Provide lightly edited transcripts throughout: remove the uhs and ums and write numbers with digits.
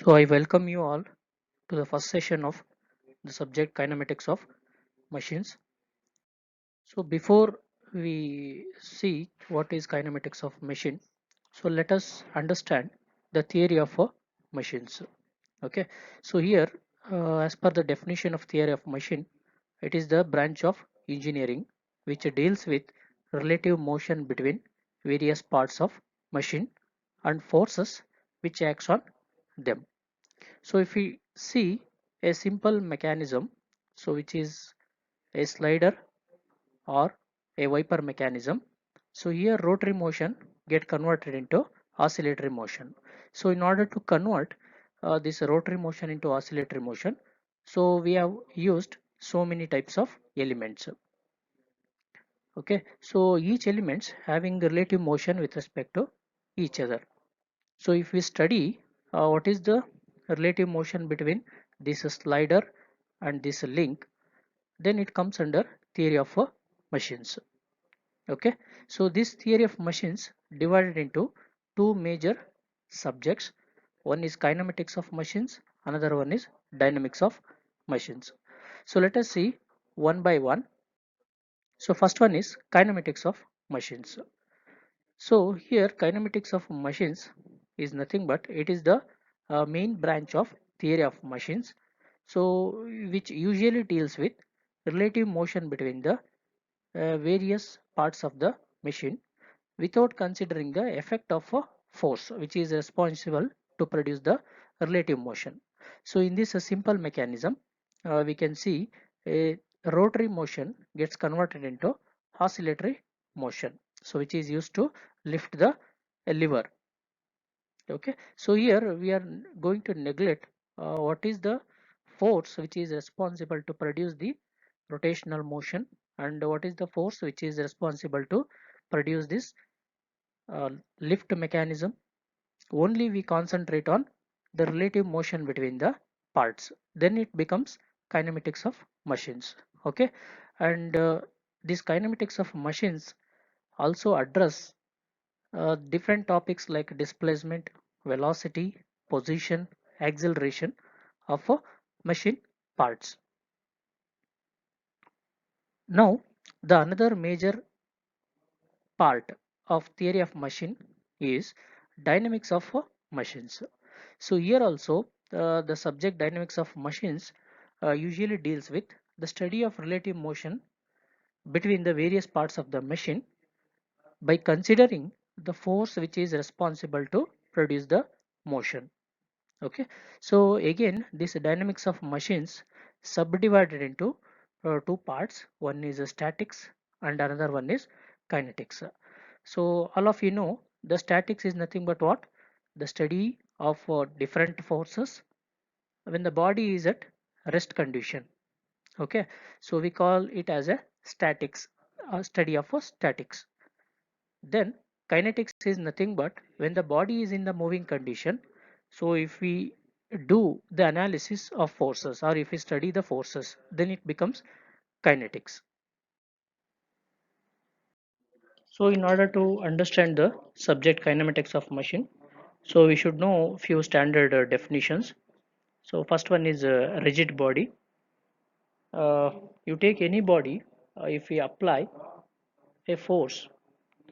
So I welcome you all to the first session of the subject kinematics of machines. So before we see what is kinematics of machine, so let us understand the theory of machines. Okay, so here as per the definition of theory of machine, it is the branch of engineering which deals with relative motion between various parts of machine and forces which acts on them. So if we see a simple mechanism, so which is a slider or a wiper mechanism, so here rotary motion get converted into oscillatory motion. So in order to convert this rotary motion into oscillatory motion, so we have used so many types of elements. Okay, so each elements having relative motion with respect to each other. So if we study what is the relative motion between this slider and this link, then it comes under theory of machines. Okay, so this theory of machines divided into two major subjects. One is kinematics of machines, another one is dynamics of machines. So let us see one by one. So first one is kinematics of machines. So here kinematics of machines is nothing but it is the main branch of theory of machines. So which usually deals with relative motion between the various parts of the machine without considering the effect of a force which is responsible to produce the relative motion. So in this simple mechanism, we can see a rotary motion gets converted into oscillatory motion. So which is used to lift the lever. Okay. So here we are going to neglect what is the force which is responsible to produce the rotational motion and what is the force which is responsible to produce this uh, lift mechanism. Only we concentrate on the relative motion between the parts, then it becomes kinematics of machines. Okay, and these kinematics of machines also address different topics like displacement, velocity, position, acceleration of machine parts. Now the another major part of theory of machine is dynamics of machines. So here also the subject dynamics of machines usually deals with the study of relative motion between the various parts of the machine by considering the force which is responsible to produce the motion. Okay, so again this dynamics of machines subdivided into two parts. One is statics and another one is kinetics. So all of you know the statics is nothing but what? The study of different forces when the body is at rest condition. Okay, so we call it as a statics, study of statics. Then kinetics is nothing but when the body is in the moving condition. So if we do the analysis of forces or if we study the forces, then it becomes kinetics. So in order to understand the subject kinematics of machine, so we should know few standard definitions. So first one is rigid body. You take any body, if we apply a force,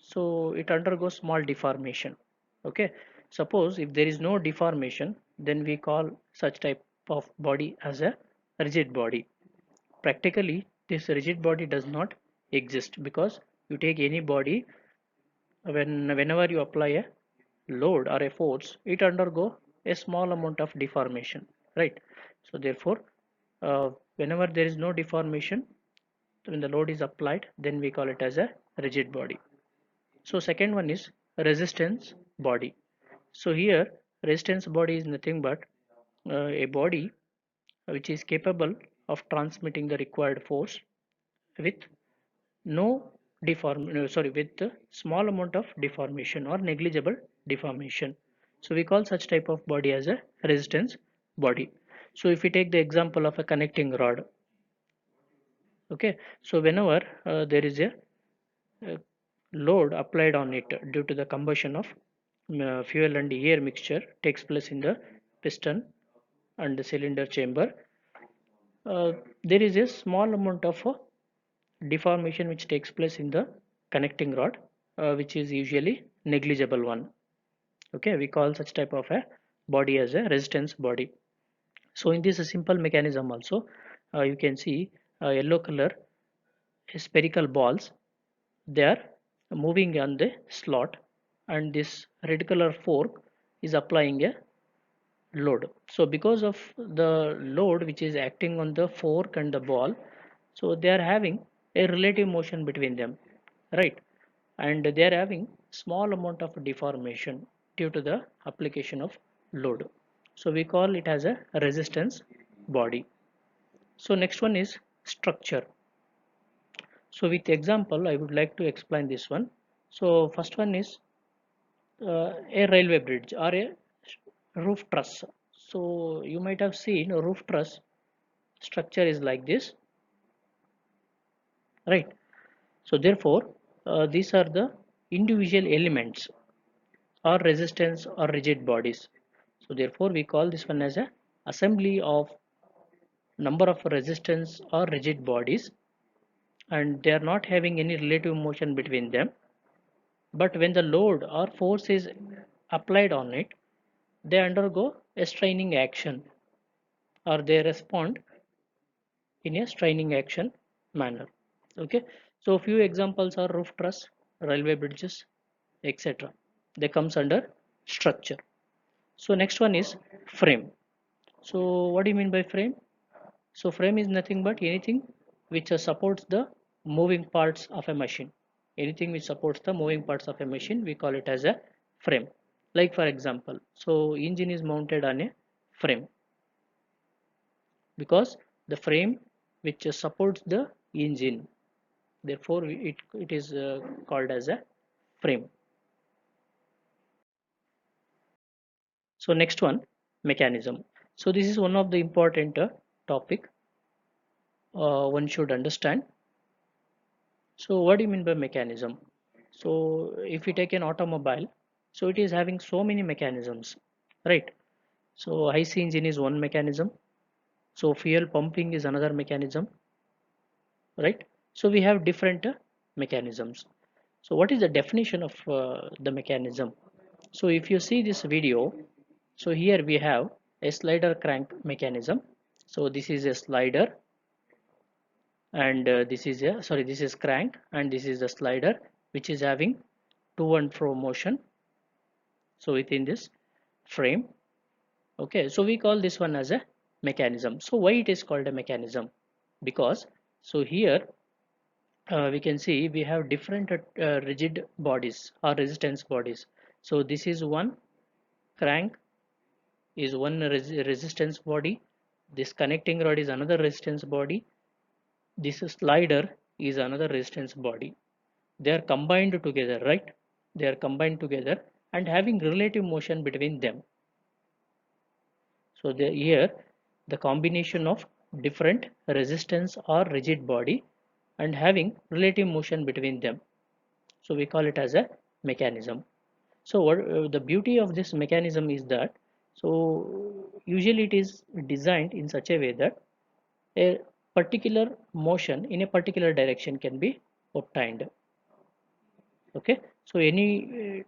so it undergoes small deformation. Okay, suppose if there is no deformation, then we call such type of body as a rigid body. Practically this rigid body does not exist because you take any body, whenever you apply a load or a force, it undergo a small amount of deformation, right? So therefore whenever there is no deformation, when the load is applied, then we call it as a rigid body. So second one is resistance body. So here resistance body is nothing but a body which is capable of transmitting the required force with no with small amount of deformation or negligible deformation. So we call such type of body as a resistance body. So if we take the example of a connecting rod, okay, so whenever there is a load applied on it due to the combustion of fuel and air mixture takes place in the piston and the cylinder chamber, uh, there is a small amount of deformation which takes place in the connecting rod, which is usually negligible one. Okay, we call such type of a body as a resistance body. So in this simple mechanism also, you can see yellow color spherical balls, they are moving on the slot, and this red color fork is applying a load. So because of the load which is acting on the fork and the ball, so they are having a relative motion between them, right? And they are having small amount of deformation due to the application of load. So we call it as a resistance body. So next one is structure. So with example I would like to explain this one. So first one is a railway bridge or a roof truss. So you might have seen a roof truss structure is like this, right? So therefore these are the individual elements or resistance or rigid bodies. So therefore we call this one as a assembly of number of resistance or rigid bodies, and they are not having any relative motion between them, but when the load or force is applied on it, they undergo a straining action, or they respond in a straining action manner. Okay, so few examples are roof truss, railway bridges, etc. They comes under structure. So next one is frame. So what do you mean by frame? So frame is nothing but anything which supports the moving parts of a machine. Anything which supports the moving parts of a machine, we call it as a frame. Like for example, so engine is mounted on a frame because the frame which supports the engine, therefore it is called as a frame. So next one, mechanism. So this is one of the important topic one should understand. So what do you mean by mechanism? So if we take an automobile, so it is having so many mechanisms, right? So IC engine is one mechanism. So fuel pumping is another mechanism, right? So we have different mechanisms. So what is the definition of the mechanism? So if you see this video, so here we have a slider crank mechanism. So this is a slider, and this is a sorry this is crank, and this is the slider which is having to and fro motion, so within this frame. Okay, so we call this one as a mechanism. So why it is called a mechanism? Because so here we can see we have different rigid bodies or resistance bodies. So this is one crank, is one resistance body, this connecting rod is another resistance body, this slider is another resistance body. They are combined together, right? They are combined together and having relative motion between them. So here the combination of different resistance or rigid body and having relative motion between them, so we call it as a mechanism. So what the beauty of this mechanism is that, so usually it is designed in such a way that a particular motion in a particular direction can be obtained. Okay, so any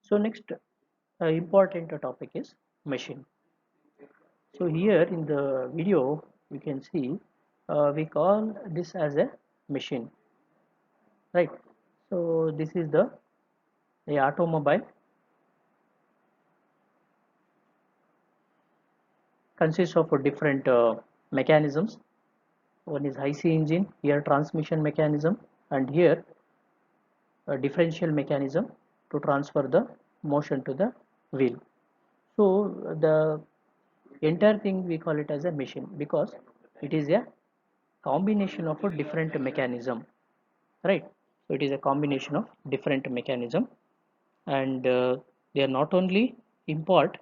so next important topic is machine. So here in the video we can see we call this as a machine, right? So this is the a automobile consists of different mechanisms. One is IC engine, here transmission mechanism, and here a differential mechanism to transfer the motion to the wheel. So the entire thing we call it as a machine because it is a combination of a different mechanism, right? So it is a combination of different mechanism. and they are not only impart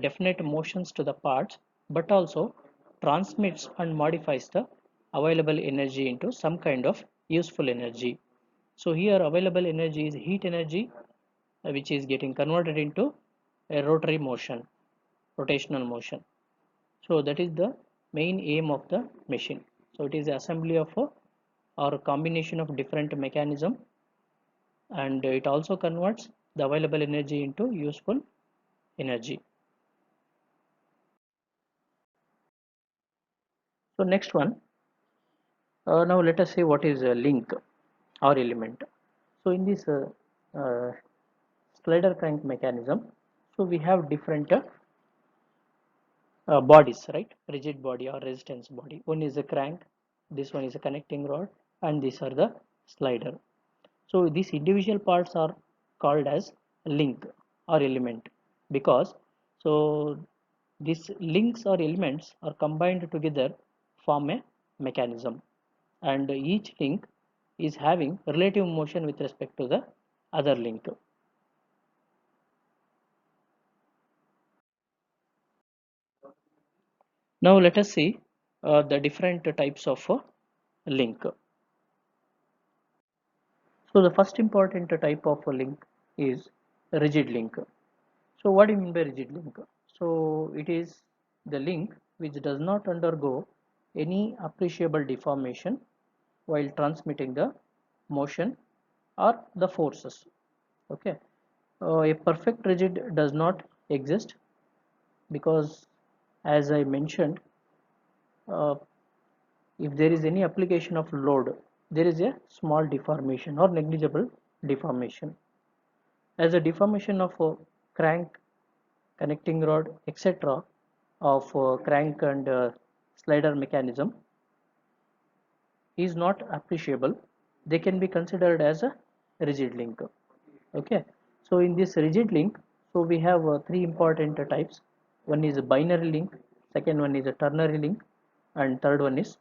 definite motions to the parts, but also transmits and modifies the available energy into some kind of useful energy. So here available energy is heat energy, which is getting converted into a rotary motion, rotational motion. So that is the main aim of the machine. So it is assembly of a, or a combination of different mechanism, and it also converts the available energy into useful energy. So next one, now let us say what is a link or element. So in this uh, slider crank mechanism, so we have different bodies, right? Rigid body or resistance body. One is a crank, this one is a connecting rod, and these are the slider. So these individual parts are called as link or element, because so these links or elements are combined together form a mechanism, and each link is having relative motion with respect to the other link. Now let us see the different types of link. So the first important type of a link is rigid link. So what do you mean by rigid link? So it is the link which does not undergo any appreciable deformation while transmitting the motion or the forces. Okay. A perfect rigid does not exist, because as I mentioned, uh, if there is any application of load, there is a small deformation or negligible deformation. As a deformation of a crank, connecting rod, etc., of crank and slider mechanism is not appreciable, they can be considered as a rigid link. Okay, so in this rigid link, so we have three important types. One is a binary link, second one is a ternary link, and third one is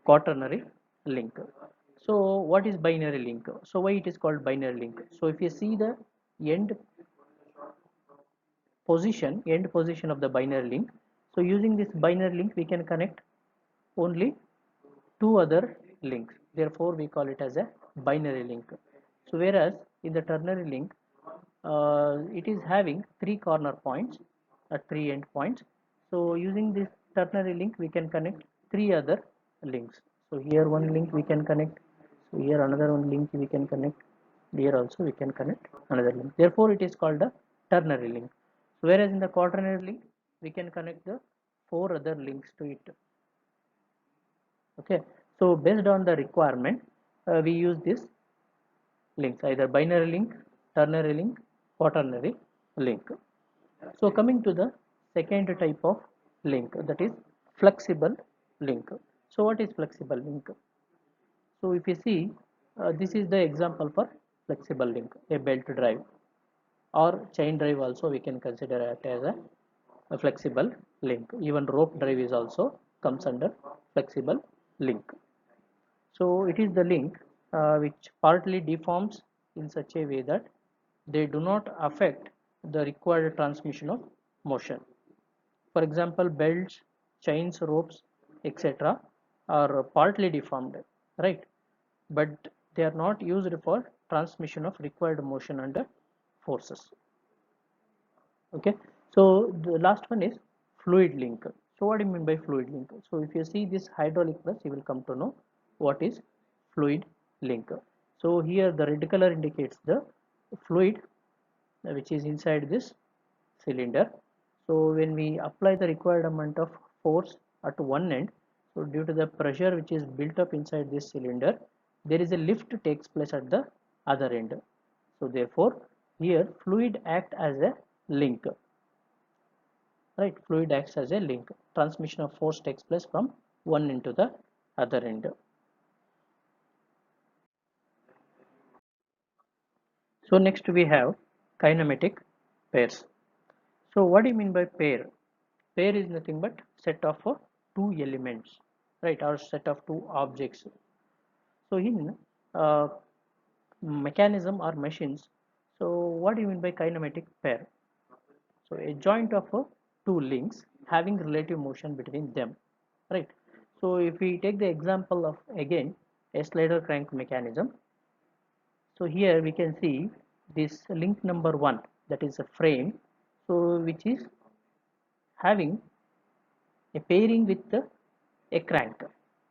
quaternary link. So what is binary link? So why it is called binary link? So if you see the end end position of the binary link, so using this binary link we can connect only two other links, therefore we call it as a binary link. So whereas in the ternary link, it is having three corner points at three end points. So using this ternary link we can connect three other links. So here one link we can connect, so here another one link we can connect, here also we can connect another link, therefore it is called a ternary link. So whereas in the quaternary link we can connect the four other links to it. Okay, so based on the requirement, we use this links, either binary link, ternary link, quaternary link. So coming to the second type of link, that is flexible link. So what is flexible link? So if you see, this is the example for flexible link, a belt drive or chain drive also we can consider it as a flexible link. Even rope drive is also comes under flexible link. So it is the link which partly deforms in such a way that they do not affect the required transmission of motion. For example, belts, chains, ropes, etc. are partly deformed, right? But they are not used for transmission of required motion under forces. Okay, so the last one is fluid link. So what do you mean by fluid link? So if you see this hydraulic press, you will come to know what is fluid link. So here the red color indicates the fluid which is inside this cylinder. So when we apply the required amount of force at one end, so due to the pressure which is built up inside this cylinder, there is a lift takes place at the other end. So therefore here fluid act as a link, right? Fluid acts as a link, transmission of force takes place from one end to the other end. So next we have kinematic pairs. So what do you mean by pair? Pair is nothing but set of two elements, right, or set of two objects. So in uh, mechanism or machines, what do you mean by kinematic pair? So a joint of two links having relative motion between them, right? So if we take the example of again a slider crank mechanism, so here we can see this link number one, that is a frame, so which is having a pairing with a crank,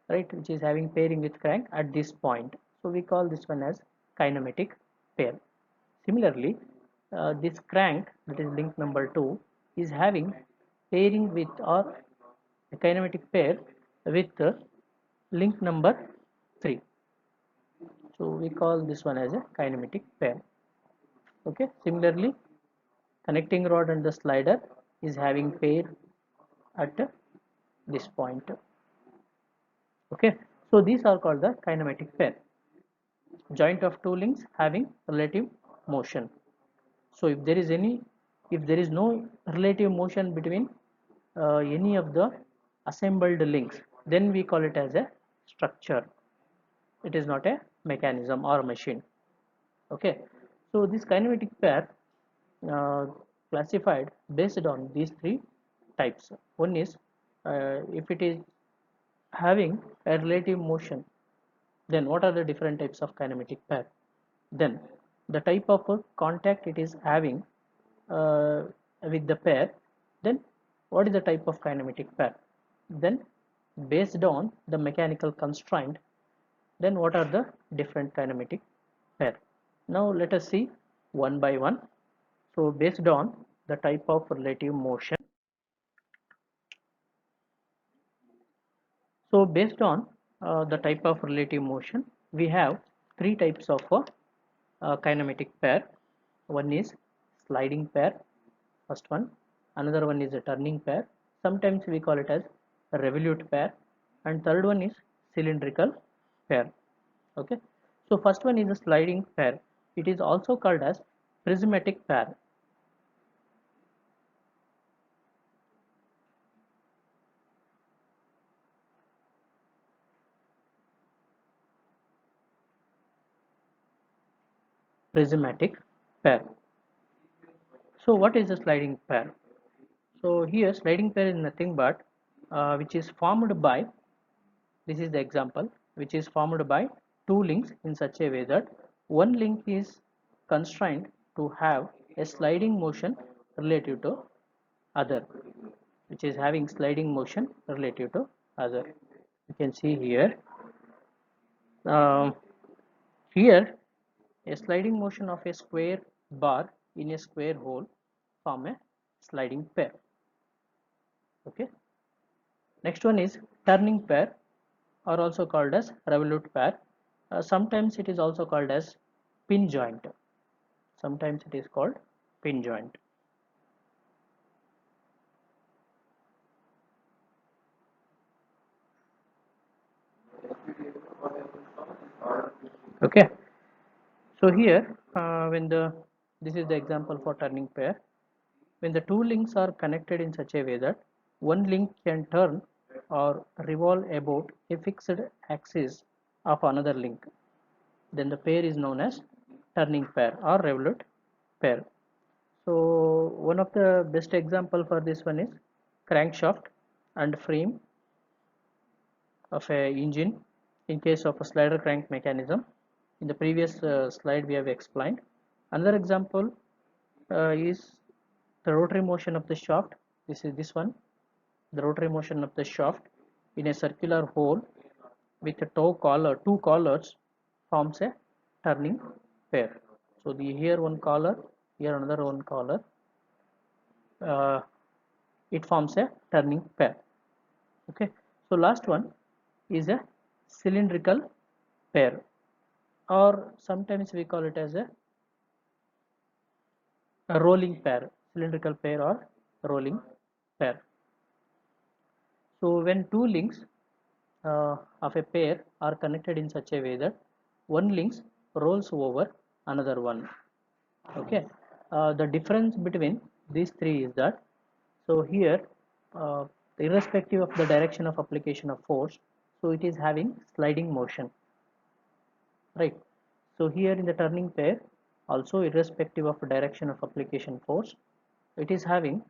right, which is having pairing with crank at this point, so we call this one as kinematic pair. Similarly, this crank, that is link number 2, is having pairing with or a kinematic pair with link number 3, so we call this one as a kinematic pair. Okay, similarly, connecting rod and the slider is having pair at this point. Okay, so these are called the kinematic pair, joint of two links having relative motion. So if there is no relative motion between any of the assembled links, then we call it as a structure. It is not a mechanism or machine. Okay, so this kinematic pair uh, classified based on these three types. One is if it is having a relative motion, then what are the different types of kinematic pair? Then the type of contact it is having uh, with the pair, then what is the type of kinematic pair, then based on the mechanical constraint, then what are the different kinematic pair. Now let us see one by one. So based on the type of relative motion, so based on the type of relative motion, we have three types of kinematic pair. One is sliding pair, first one. Another one is a turning pair, sometimes we call it as a revolute pair, and third one is cylindrical pair. Okay, so first one is a sliding pair. It is also called as prismatic pair. Prismatic pair. So what is a sliding pair? So here sliding pair is nothing but which is formed by, this is the example, which is formed by two links in such a way that one link is constrained to have a sliding motion relative to other, which is having sliding motion relative to other. You can see here, um, here a sliding motion of a square bar in a square hole form a sliding pair. Okay, next one is turning pair, or also called as revolute pair. Sometimes it is also called as pin joint. Sometimes it is called pin joint. Okay, so here when the this is the example for turning pair. When the two links are connected in such a way that one link can turn or revolve about a fixed axis of another link, then the pair is known as turning pair or revolute pair. So one of the best example for this one is crankshaft and frame of a engine in case of a slider crank mechanism. In the previous slide we have explained. Another example is the rotary motion of the shaft. This is this one, the rotary motion of the shaft in a circular hole with a two collars forms a turning pair. So the here one collar, here another one collar, uh, it forms a turning pair. Okay, so last one is a cylindrical pair, or sometimes we call it as a rolling pair, cylindrical pair or rolling pair. So when two links of a pair are connected in such a way that one link rolls over another one. Okay, the difference between these three is that, so here uh, irrespective of the direction of application of force, so it is having sliding motion, right? So here in the turning pair, Also, irrespective of direction of application force, it is having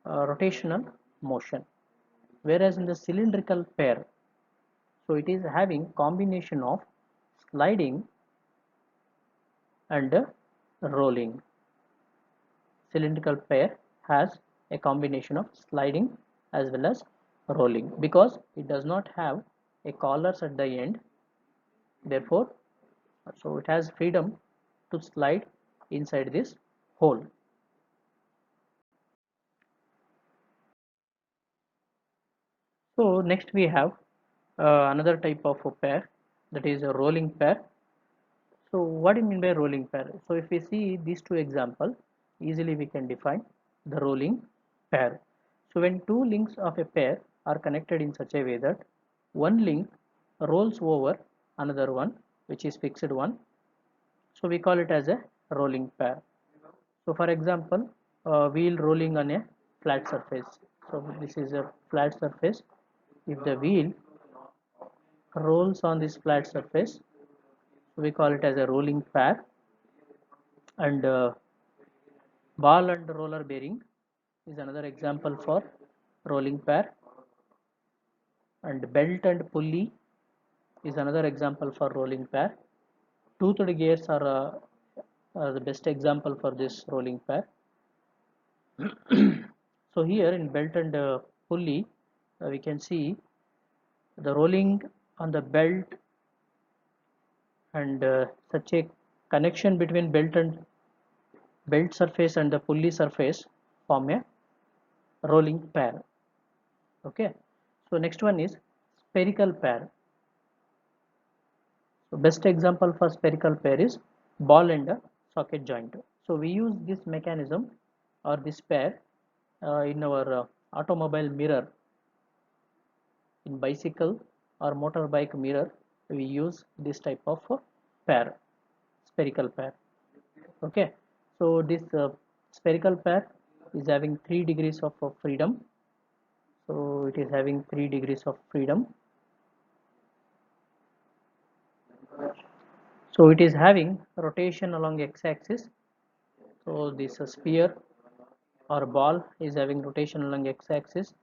rotational motion. Whereas in the cylindrical pair, so it is having combination of sliding and rolling. Cylindrical pair has a combination of sliding as well as rolling because it does not have a collars at the end. Therefore, so it has freedom to slide inside this hole. So next we have another type of a pair, that is a rolling pair. So what do you mean by rolling pair? So if we see these two examples, easily we can define the rolling pair. So when two links of a pair are connected in such a way that one link rolls over another one, which is fixed one, so we call it as a rolling pair. So for example, wheel rolling on a flat surface. So this is a flat surface. If the wheel rolls on this flat surface, we call it as a rolling pair. And ball and roller bearing is another example for rolling pair. And belt and pulley is another example for rolling pair. Toothed gears are the best example for this rolling pair. So here in belt and pulley, we can see the rolling on the belt and such a connection between belt surface and the pulley surface form a rolling pair. Okay, so next one is spherical pair. So best example for spherical pair is ball and a socket joint. So we use this mechanism or this pair in our automobile mirror. In bicycle or motorbike mirror, we use this type of pair, spherical pair. Okay, so this spherical pair is having 3 degrees of freedom. So it is having 3 degrees of freedom. So it is having rotation along x-axis. So this sphere or ball is having rotation along x-axis,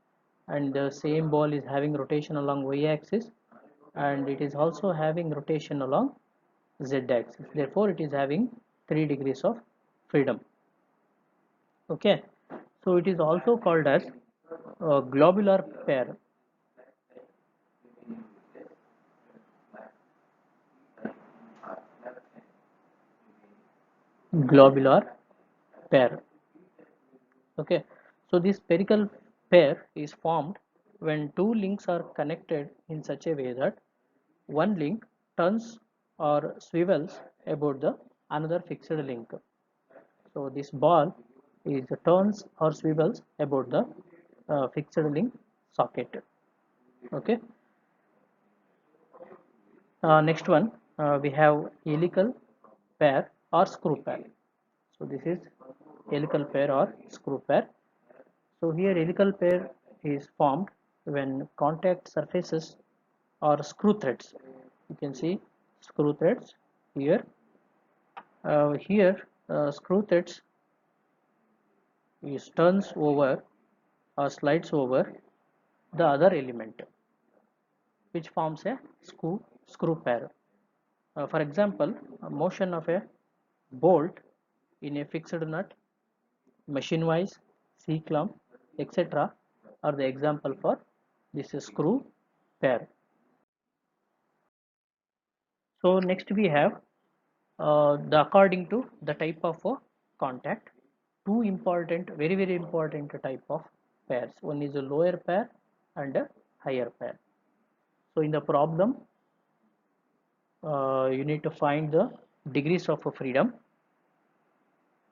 and the same ball is having rotation along y-axis, and it is also having rotation along z-axis. Therefore, it is having 3 degrees of freedom. Okay, so it is also called as a globular pair. Globular pair. Okay, so this spherical pair is formed when two links are connected in such a way that one link turns or swivels about the another fixed link. So this ball is turns or swivels about the fixed link socket. Okay, next one, we have helical pair or screw pair. So this is helical pair or screw pair. So here helical pair is formed when contact surfaces or screw threads. You can see screw threads here. Here screw threads is turns over or slides over the other element, which forms a screw pair. For example, a motion of a bolt in a fixed nut, machine wise, C clamp, etc. are the example for this screw pair. So next we have the according to the type of contact, two important, very important type of pairs. One is a lower pair and a higher pair. So in the problem, you need to find the degrees of freedom.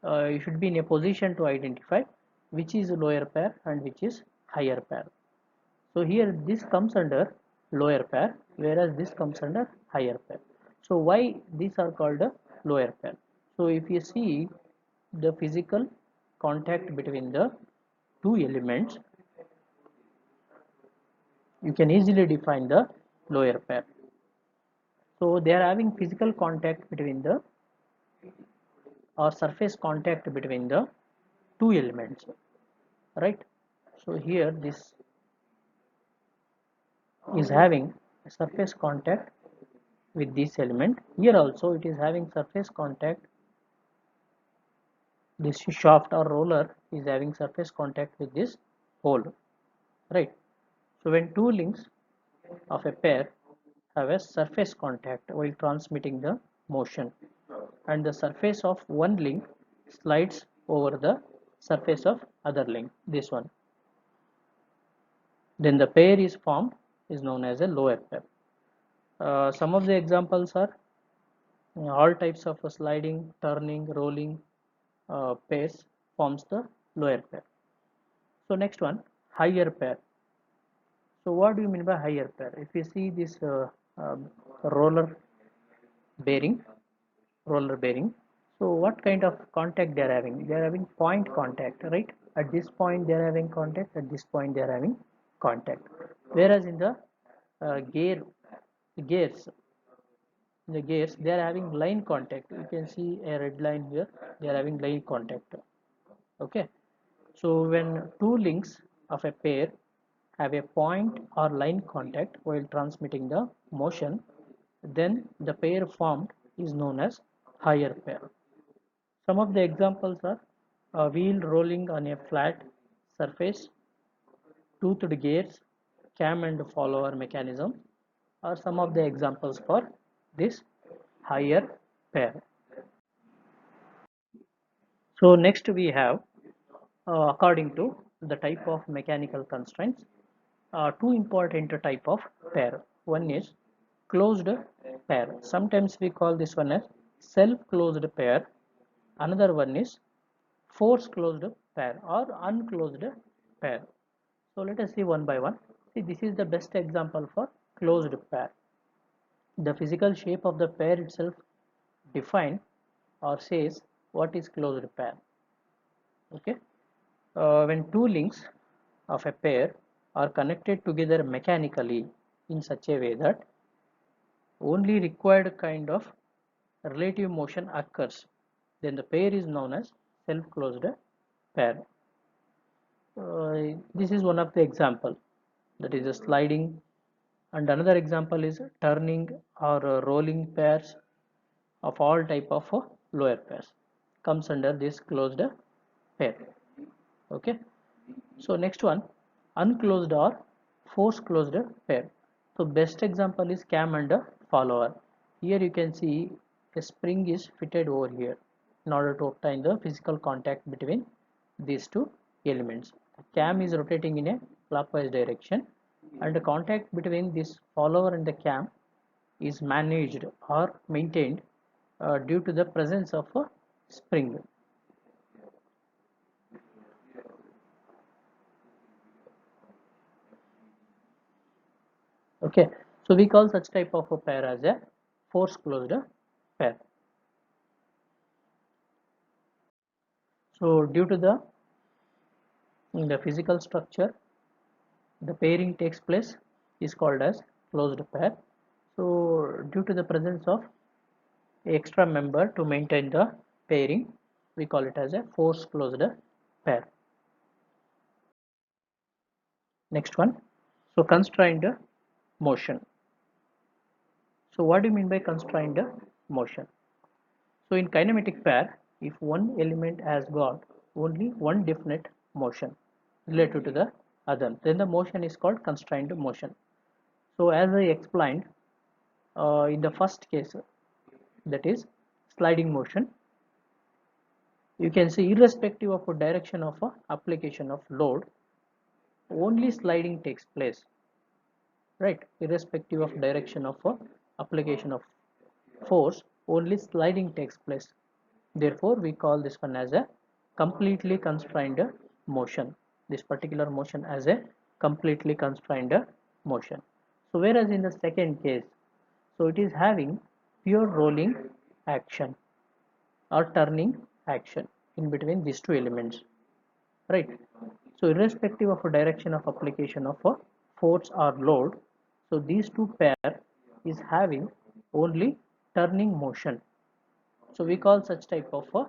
You should be in a position to identify which is lower pair and which is higher pair. So here this comes under lower pair, whereas this comes under higher pair. So why these are called a lower pair? So if you see the physical contact between the two elements, you can easily define the lower pair. So they are having physical contact between the or surface contact between the two elements, right? So here this is having a surface contact with this element. Here also it is having surface contact. This shaft or roller is having surface contact with this hole, right? So when two links of a pair have a surface contact while transmitting the motion, and the surface of one link slides over the surface of other link, this one, then the pair is formed, is known as a lower pair. Some of the examples are all types of sliding, turning, rolling pairs forms the lower pair. So next one, higher pair. So what do you mean by higher pair? If you see this roller bearing, roller bearing, so what kind of contact they are having? They are having point contact, right? At this point they are having contact, at this point they are having contact. Whereas in the gears, the gears, they are having line contact. You can see a red line here, they are having line contact. Okay, so when two links of a pair have a point or line contact while transmitting the motion, then the pair formed is known as higher pair. Some of the examples are a wheel rolling on a flat surface, toothed gears, cam and follower mechanism are some of the examples for this higher pair. So next we have, according to the type of mechanical constraints, two important type of pair. One is closed pair. Sometimes we call this one as self-closed pair. Another one is force closed pair or unclosed pair. So let us see one by one. See, this is the best example for closed pair. The physical shape of the pair itself define or says what is closed pair. Okay, when two links of a pair are connected together mechanically in such a way that only required kind of relative motion occurs, then the pair is known as self-closed pair. This is one of the example, that is a sliding, and another example is turning or rolling pairs of all type of lower pairs comes under this closed pair. Okay, so next one, unclosed or force closed pair. So best example is cam and follower. Here you can see a spring is fitted over here in order to obtain the physical contact between these two elements. The cam is rotating in a clockwise direction, and the contact between this follower and the cam is managed or maintained due to the presence of a spring. Okay, so we call such type of a pair as a force closed pair. So due to the in the physical structure, the pairing takes place is called as closed pair. So due to the presence of extra member to maintain the pairing, we call it as a force closed pair. Next one, so constrained motion. So what do you mean by constrained motion? So in kinematic pair, if one element has got only one definite motion related to the other, then the motion is called constrained motion. So as I explained in the first case, that is sliding motion, you can see irrespective of a direction of a application of load, only sliding takes place, right? Irrespective of direction of a application of force, only sliding takes place. Therefore we call this one as a completely constrained motion, this particular motion as a completely constrained motion. So whereas in the second case, so it is having pure rolling action or turning action in between these two elements, right? So irrespective of a direction of application of a force or load, so these two pair is having only turning motion. So we call such type of a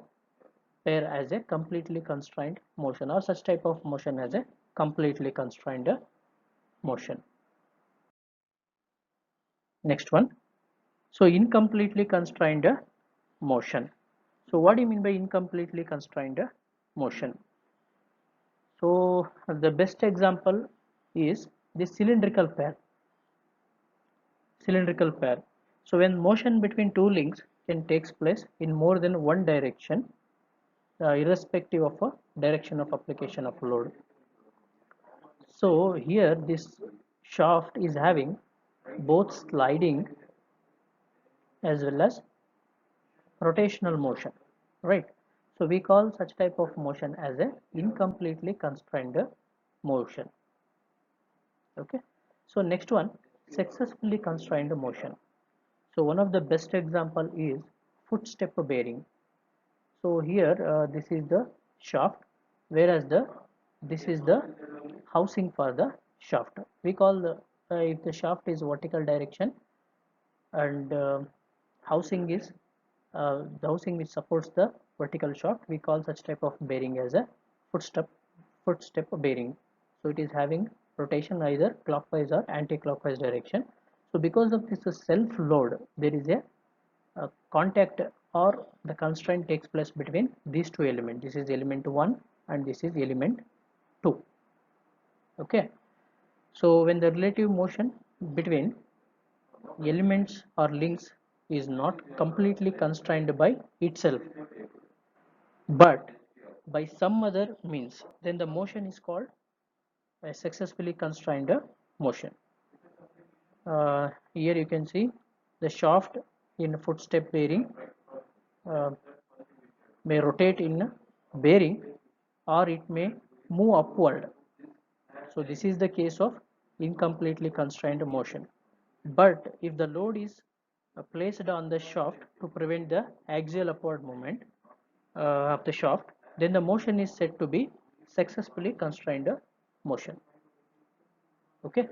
pair as a completely constrained motion, or such type of motion as a completely constrained motion. Next one. So incompletely constrained motion. So what do you mean by incompletely constrained motion? So the best example is the cylindrical pair. Cylindrical pair. So when motion between two links can takes place in more than one direction, irrespective of a direction of application of load. So here this shaft is having both sliding as well as rotational motion, right? So we call such type of motion as a incompletely constrained motion. Okay. So next one, successfully constrained motion. So one of the best example is footstep bearing. So here this is the shaft, whereas this is the housing for the shaft. We call if the shaft is vertical direction, and housing is the housing which supports the vertical shaft, we call such type of bearing as a footstep bearing. So it is having rotation either clockwise or anti-clockwise direction. So because of this self load, there is a contact or the constraint takes place between these two elements. This is element 1 and this is element 2. Okay. So when the relative motion between elements or links is not completely constrained by itself, but by some other means, then the motion is called a successfully constrained motion. Here you can see the shaft in footstep bearing uh, may rotate in bearing, or it may move upward. So this is the case of incompletely constrained motion. But if the load is placed on the shaft to prevent the axial upward movement of the shaft, then the motion is said to be successfully constrained motion. Okay.